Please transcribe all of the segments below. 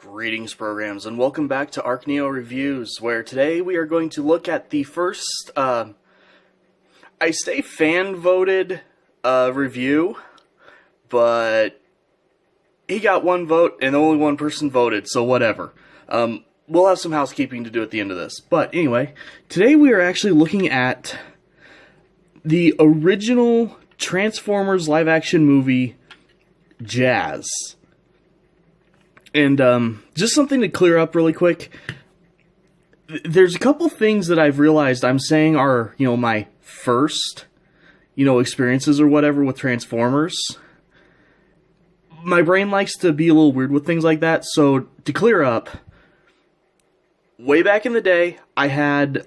Greetings, programs, and welcome back to ArcNeo Reviews, where today we are going to look at the first, I say fan-voted review, but he got one vote and only one person voted, so whatever. We'll have some housekeeping to do at the end of this. But anyway, today we are actually looking at the original Transformers live-action movie, Jazz. And just something to clear up really quick. There's a couple things that I've realized I'm saying are, my first, experiences or whatever with Transformers. My brain likes to be a little weird with things like that, so to clear up, way back in the day, I had,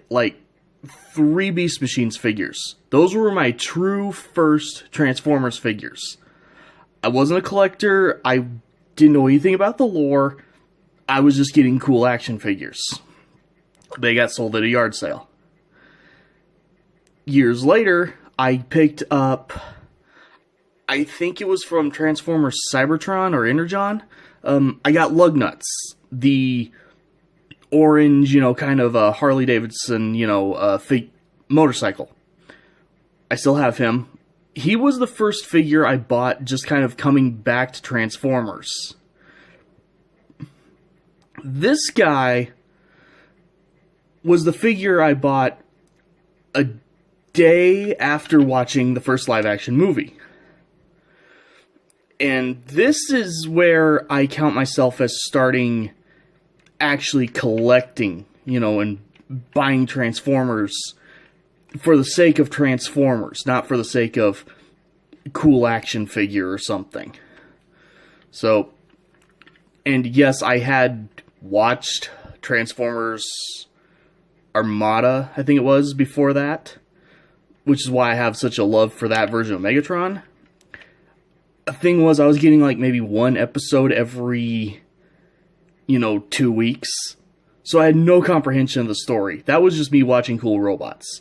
3 Beast Machines figures. Those were my true first Transformers figures. I wasn't a collector, I didn't know anything about the lore, I was just getting cool action figures. They got sold at a yard sale. Years later, I picked up, I think it was from Transformers Cybertron or Energon. I got Lugnuts, the orange, kind of a Harley Davidson, fake motorcycle. I still have him. He was the first figure I bought just kind of coming back to Transformers. This guy was the figure I bought a day after watching the first live-action movie. And this is where I count myself as starting actually collecting, and buying Transformers for the sake of Transformers, not for the sake of cool action figure or something. So, and yes, I had watched Transformers Armada, I think it was, before that, which is why I have such a love for that version of Megatron. The thing was, I was getting maybe one episode every, 2 weeks, so I had no comprehension of the story. That was just me watching cool robots.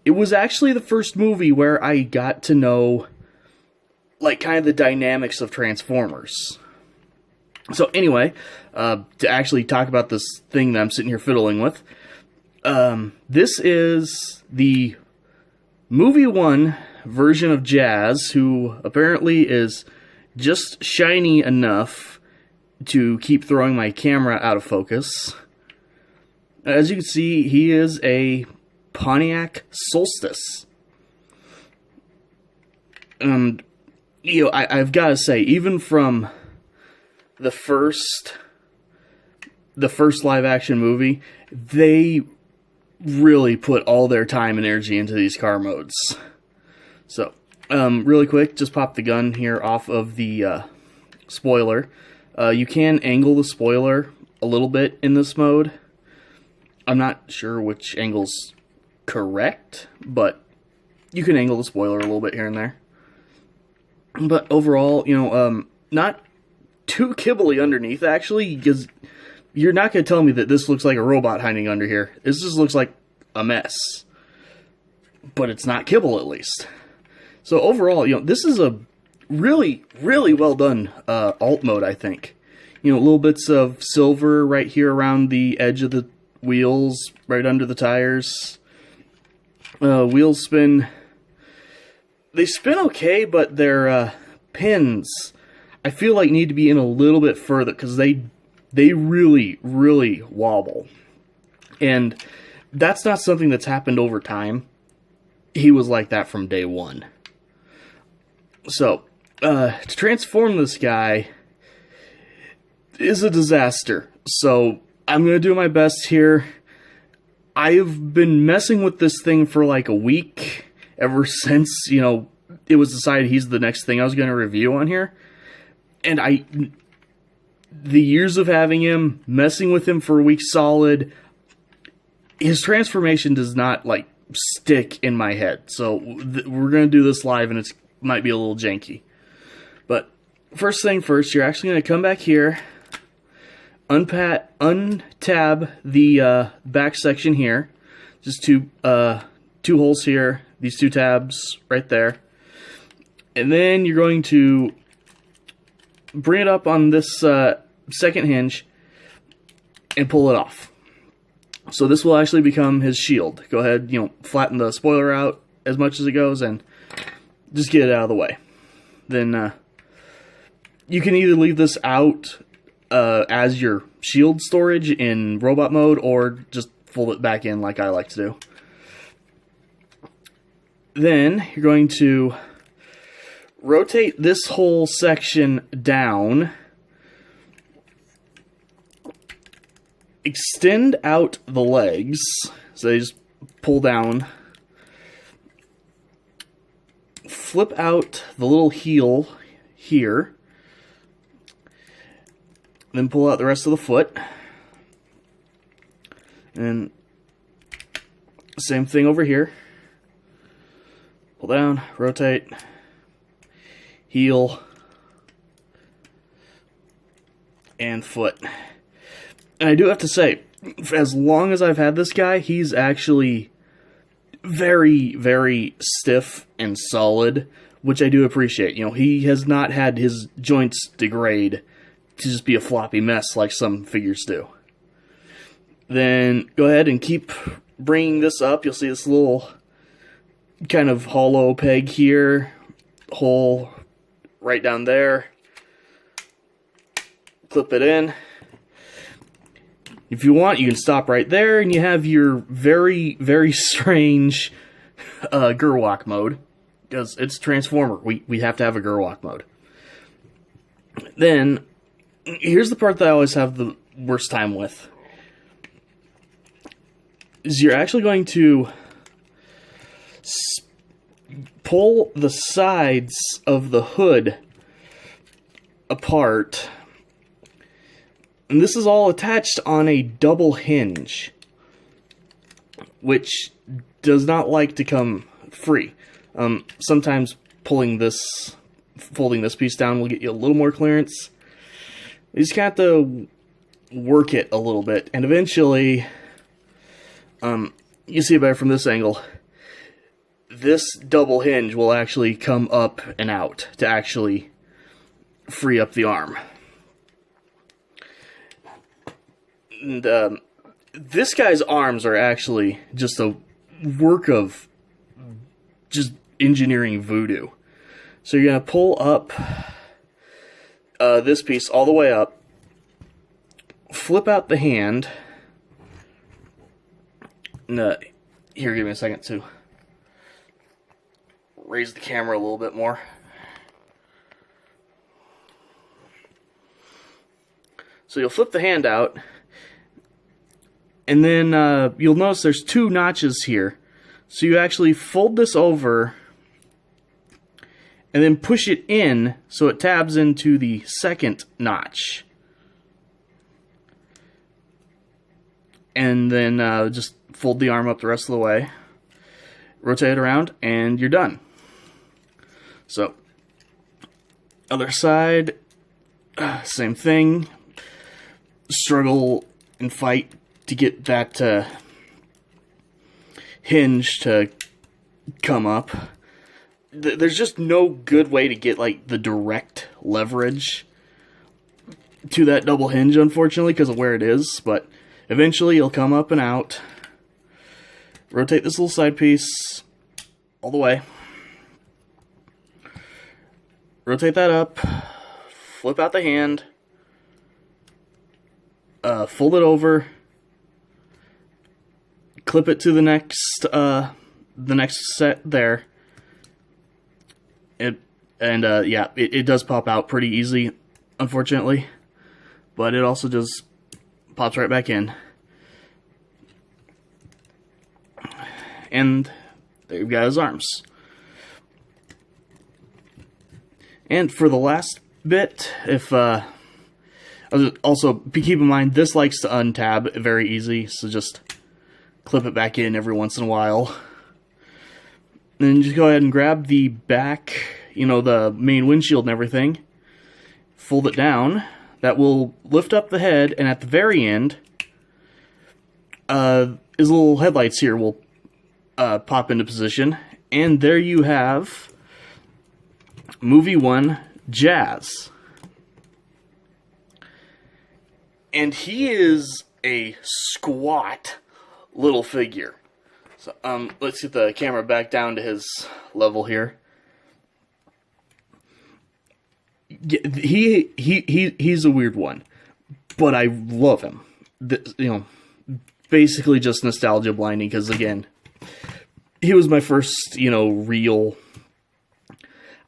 It was actually the first movie where I got to know, kind of the dynamics of Transformers. So anyway, to actually talk about this thing that I'm sitting here fiddling with, this is the movie 1 version of Jazz, who apparently is just shiny enough to keep throwing my camera out of focus. As you can see, he is a Pontiac Solstice. And, I've got to say, even from the first live-action movie, they really put all their time and energy into these car modes. So, really quick, just pop the gun here off of the spoiler. You can angle the spoiler a little bit in this mode. I'm not sure which angle's correct, but you can angle the spoiler a little bit here and there. But overall, not too kibbly underneath, actually, because you're not going to tell me that this looks like a robot hiding under here. This just looks like a mess. But it's not kibble, at least. So overall, this is a really, really well done alt mode, I think. Little bits of silver right here around the edge of the wheels, right under the tires. Wheels spin. They spin okay, but their pins, I feel like, need to be in a little bit further, because they really, really wobble. And that's not something that's happened over time. He was like that from day one. So, to transform this guy is a disaster. So, I'm going to do my best here. I've been messing with this thing for a week, ever since, it was decided he's the next thing I was going to review on here. And the years of having him, messing with him for a week solid, his transformation does not, stick in my head. So, we're going to do this live, and it might be a little janky. But, first thing first, you're actually going to come back here, untab the back section here, just two holes here, these 2 tabs right there, and then you're going to bring it up on this second hinge, and pull it off. So this will actually become his shield. Go ahead, flatten the spoiler out as much as it goes and just get it out of the way. Then you can either leave this out as your shield storage in robot mode, or just fold it back in like I like to do. Then you're going to rotate this whole section down, extend out the legs, so they just pull down, flip out the little heel here, then pull out the rest of the foot, and same thing over here. Pull down, rotate, heel, and foot. And I do have to say, as long as I've had this guy, he's actually very, very stiff and solid, which I do appreciate. He has not had his joints degrade to just be a floppy mess like some figures do. Then go ahead and keep bringing this up. You'll see this little kind of hollow peg here, hole right down there. Clip it in. If you want, you can stop right there, and you have your very, very strange Gerwalk mode, because it's Transformer. We have to have a Gerwalk mode. Then, here's the part that I always have the worst time with. Is you're actually going to pull the sides of the hood apart, and this is all attached on a double hinge, which does not like to come free. Sometimes folding this piece down will get you a little more clearance. You just have to work it a little bit, and eventually, you see it better from this angle. This double hinge will actually come up and out to actually free up the arm. And this guy's arms are actually just a work of just engineering voodoo. So you're going to pull up this piece all the way up, flip out the hand. Here, give me a second to raise the camera a little bit more. So you'll flip the hand out, and then you'll notice there's two notches here. So you actually fold this over and then push it in so it tabs into the second notch. And then just fold the arm up the rest of the way, rotate it around, and you're done. So, other side, same thing. Struggle and fight to get that hinge to come up. There's just no good way to get like the direct leverage to that double hinge, unfortunately, because of where it is. But eventually it'll come up and out. Rotate this little side piece all the way. Rotate that up. Flip out the hand. Fold it over. Clip it to the next set there. It does pop out pretty easy, unfortunately, but it also just pops right back in. And there you've got his arms. And for the last bit, also keep in mind this likes to untab very easy, so just clip it back in every once in a while. Then just go ahead and grab the back, the main windshield and everything. Fold it down. That will lift up the head, and at the very end, his little headlights here will pop into position. And there you have Movie 1 Jazz. And he is a squat little figure. So let's get the camera back down to his level here. He's a weird one, but I love him. Basically just nostalgia blinding, because again, he was my first, real.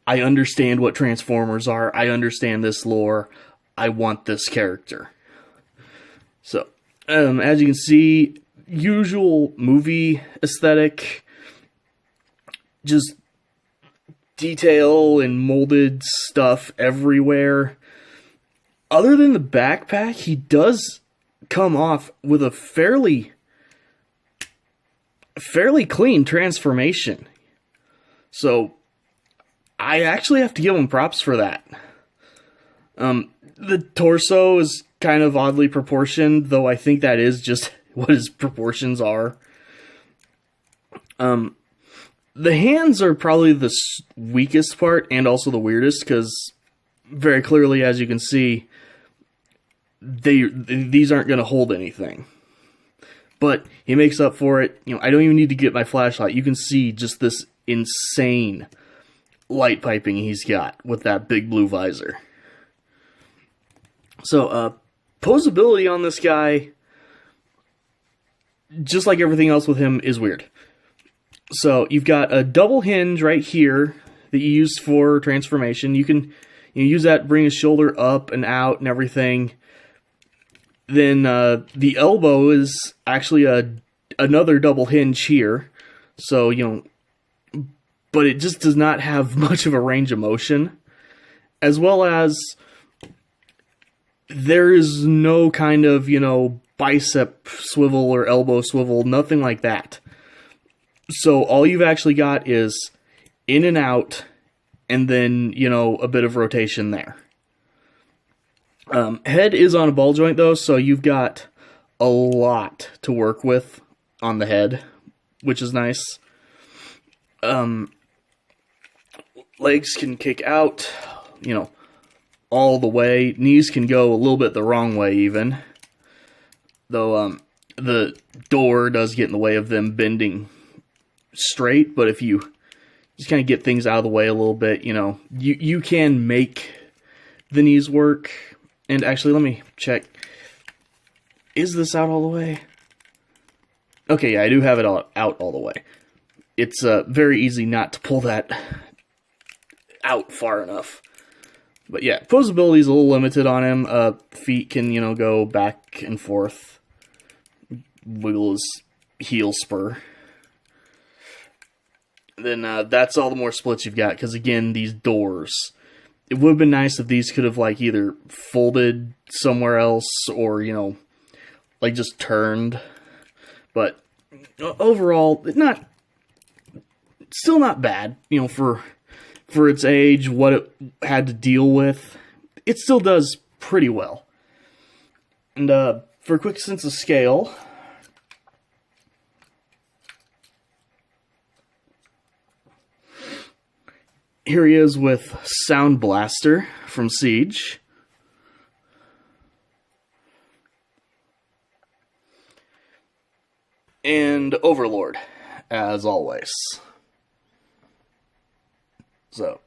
I understand what Transformers are. I understand this lore. I want this character. So, as you can see, usual movie aesthetic, just detail and molded stuff everywhere. Other than the backpack, he does come off with a fairly clean transformation. So, I actually have to give him props for that. The torso is kind of oddly proportioned, though I think that is just what his proportions are. The hands are probably the weakest part and also the weirdest, because very clearly, as you can see, these aren't going to hold anything. But he makes up for it. I don't even need to get my flashlight. You can see just this insane light piping he's got with that big blue visor. So, posability on this guy, just like everything else with him, is weird. So, you've got a double hinge right here that you use for transformation. You can use that to bring his shoulder up and out and everything. Then, the elbow is actually another double hinge here. So, but it just does not have much of a range of motion. As well as, there is no kind of, bicep swivel or elbow swivel, nothing like that. So all you've actually got is in and out, and then, a bit of rotation there. Head is on a ball joint, though, so you've got a lot to work with on the head, which is nice. Legs can kick out, all the way. Knees can go a little bit the wrong way, even. Though, the door does get in the way of them bending straight, but if you just kind of get things out of the way a little bit, you can make the knees work. And actually, let me check. Is this out all the way? Okay, yeah, I do have it out all the way. It's very easy not to pull that out far enough. But yeah, posability is a little limited on him. Feet can, go back and forth. Wiggle his heel spur. Then that's all the more splits you've got, because again, these doors. It would have been nice if these could have, either folded somewhere else or, just turned. But overall, still not bad, for its age, what it had to deal with. It still does pretty well. And for a quick sense of scale, here he is with Sound Blaster from Siege. And Overlord, as always. So,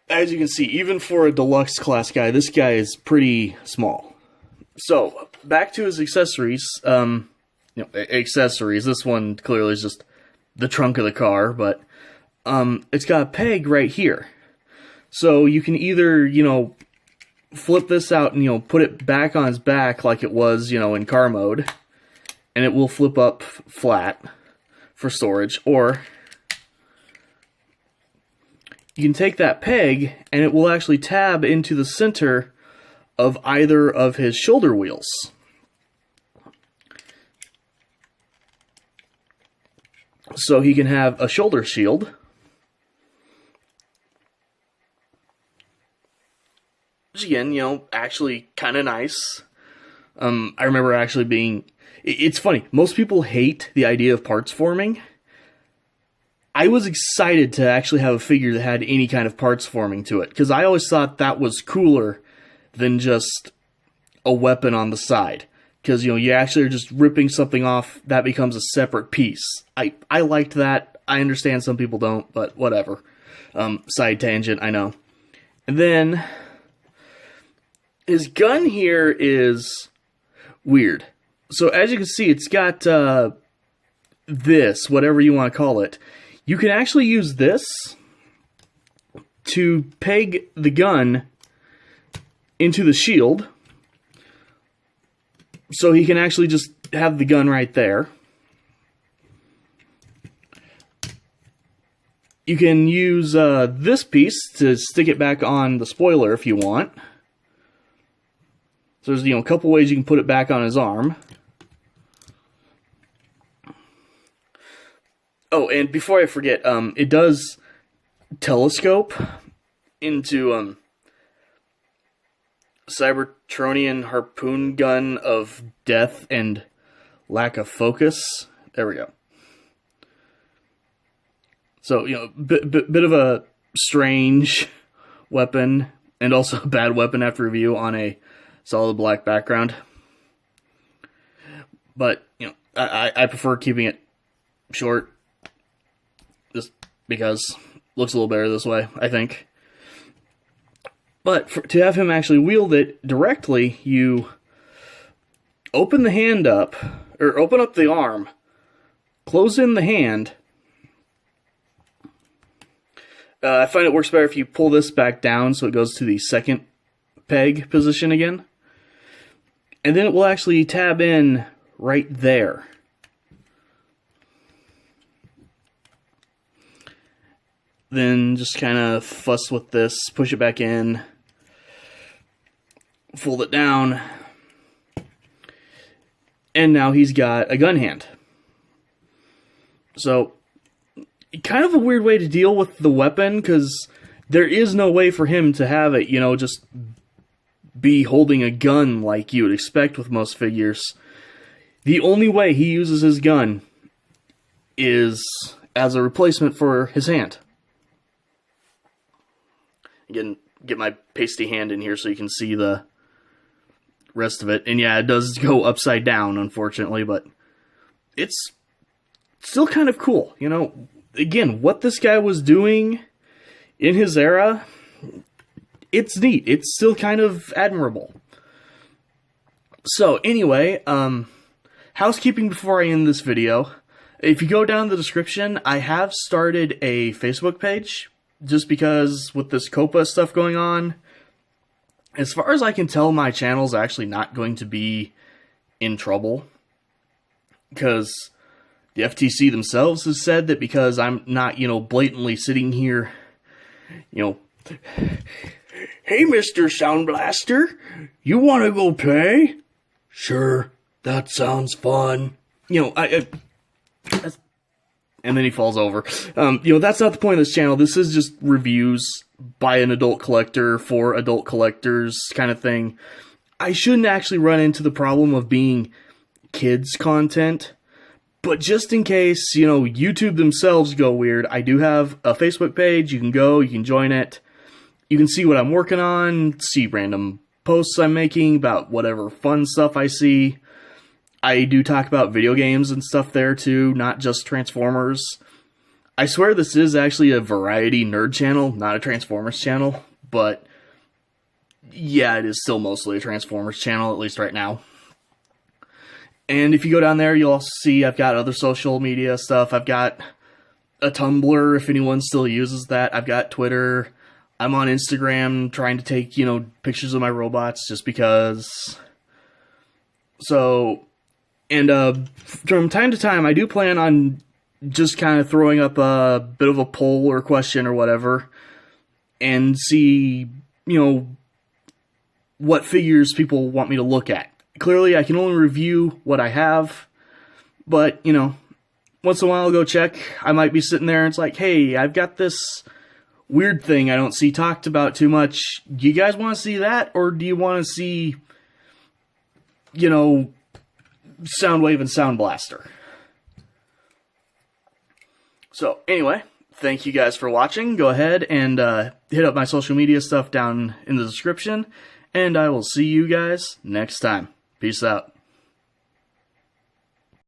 as you can see, even for a deluxe class guy, this guy is pretty small. So, back to his accessories. Accessories. This one clearly is just the trunk of the car, but it's got a peg right here. So you can either, flip this out and, put it back on his back like it was, in car mode, and it will flip up flat for storage, or you can take that peg and it will actually tab into the center of either of his shoulder wheels. So he can have a shoulder shield, which again, actually kind of nice. I remember actually being... It's funny, most people hate the idea of parts forming. I was excited to actually have a figure that had any kind of parts forming to it, because I always thought that was cooler than just a weapon on the side. Because, you know, you actually are just ripping something off, that becomes a separate piece. I liked that. I understand some people don't, but whatever. Side tangent, I know. And then, his gun here is weird. So as you can see, it's got this, whatever you want to call it. You can actually use this to peg the gun into the shield. So he can actually just have the gun right there. You can use this piece to stick it back on the spoiler if you want. So there's, you know, a couple ways you can put it back on his arm. Oh, and before I forget, it does telescope into Cybertronian harpoon gun of death and lack of focus. There we go. So, you know, bit of a strange weapon, and also a bad weapon after review on a solid black background. But, you know, I prefer keeping it short, just because it looks a little better this way, I think. But to have him actually wield it directly, you open the hand up, or open up the arm, close in the hand. I find it works better if you pull this back down so it goes to the second peg position again. And then it will actually tab in right there. Then just kind of fuss with this, push it back in, fold it down, and now he's got a gun hand. So, kind of a weird way to deal with the weapon, because there is no way for him to have it, you know, just be holding a gun like you would expect with most figures. The only way he uses his gun is as a replacement for his hand. Again, get my pasty hand in here so you can see the rest of it. And yeah, it does go upside down, unfortunately, but it's still kind of cool. You know, again, what this guy was doing in his era, it's neat. It's still kind of admirable. So, anyway, housekeeping before I end this video. If you go down the description, I have started a Facebook page, just because with this COPA stuff going on, as far as I can tell, my channel's actually not going to be in trouble. Because the FTC themselves has said that because I'm not, you know, blatantly sitting here, you know, hey, Mr. Sound Blaster, you want to go play? Sure, that sounds fun. You know, and then he falls over. You know, that's not the point of this channel. This is just reviews by an adult collector for adult collectors kind of thing. I shouldn't actually run into the problem of being kids content. But just in case, you know, YouTube themselves go weird, I do have a Facebook page. You can go, you can join it. You can see what I'm working on, see random posts I'm making about whatever fun stuff I see. I do talk about video games and stuff there too, not just Transformers. I swear this is actually a variety nerd channel, not a Transformers channel, but yeah, it is still mostly a Transformers channel, at least right now. And if you go down there, you'll also see I've got other social media stuff. I've got a Tumblr, if anyone still uses that. I've got Twitter. I'm on Instagram trying to take, you know, pictures of my robots just because. So, and from time to time, I do plan on just kind of throwing up a bit of a poll or question or whatever and see, you know, what figures people want me to look at. Clearly, I can only review what I have, but, you know, once in a while I'll go check. I might be sitting there and it's like, hey, I've got this weird thing I don't see talked about too much. Do you guys want to see that, or do you want to see, you know, Soundwave and Sound Blaster? So, anyway, thank you guys for watching. Go ahead and hit up my social media stuff down in the description. and I will see you guys next time. Peace out.